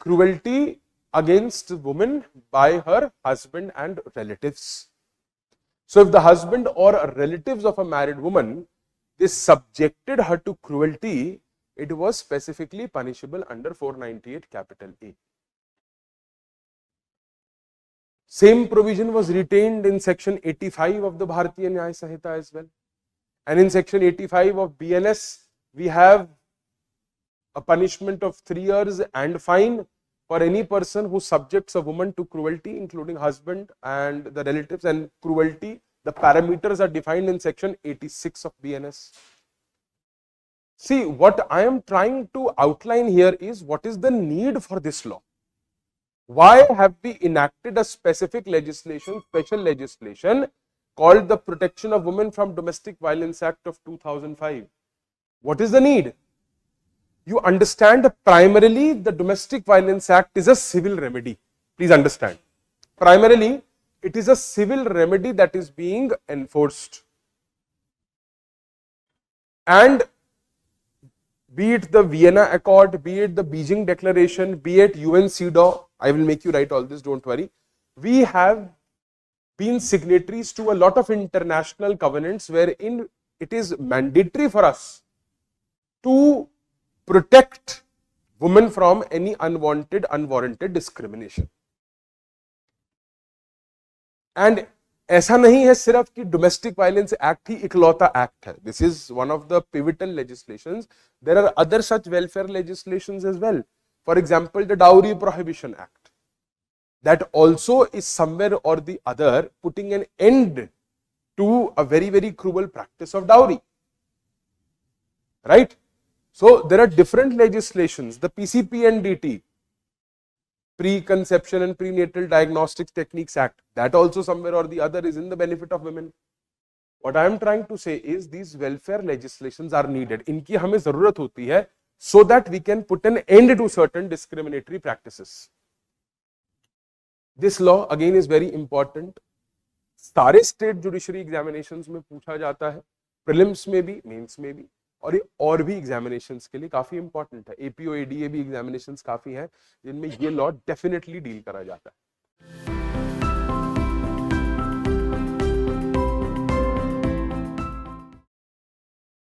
cruelty against women by her husband and relatives. So if the husband or relatives of a married woman, they subjected her to cruelty, it was specifically punishable under 498 capital A. Same provision was retained in section 85 of the Bharatiya Nyaya Samhita as well. And in section 85 of BNS, we have a punishment of 3 years and fine for any person who subjects a woman to cruelty, including husband and the relatives. And cruelty, the parameters are defined in section 86 of BNS. See, what I am trying to outline here is what is the need for this law. Why have we enacted a specific legislation, special legislation called the Protection of Women from Domestic Violence Act of 2005? What is the need? You understand, primarily the Domestic Violence Act is a civil remedy. Please understand. Primarily, it is a civil remedy that is being enforced. And be it the Vienna Accord, be it the Beijing Declaration, be it UN CEDAW, I will make you write all this, don't worry. We have been signatories to a lot of international covenants wherein it is mandatory for us to protect women from any unwanted, unwarranted discrimination. And ऐसा नहीं है सिर्फ कि domestic violence act ही इकलौता act है. This is one of the pivotal legislations. There are other such welfare legislations as well. For example the dowry prohibition act, that also is somewhere or the other putting an end to a very, very cruel practice of dowry. Right? So there are different legislations. The PCP and DT, Preconception and Prenatal Diagnostics Techniques Act, that also somewhere or the other is in the benefit of women. What I am trying to say is these welfare legislations are needed. इनकी हमें जरूरत होती है so that we can put an end to certain discriminatory practices. This law again is very important. सारे state judiciary examinations में पूछा जाता है, प्रीलिम्स में भी, मेंस में भी, और ये और भी एग्जामिनेशंस के लिए काफी इंपॉर्टेंट है. एपीओ एडीए भी एग्जामिनेशंस काफी हैं जिनमें ये लॉ डेफिनेटली डील करा जाता है.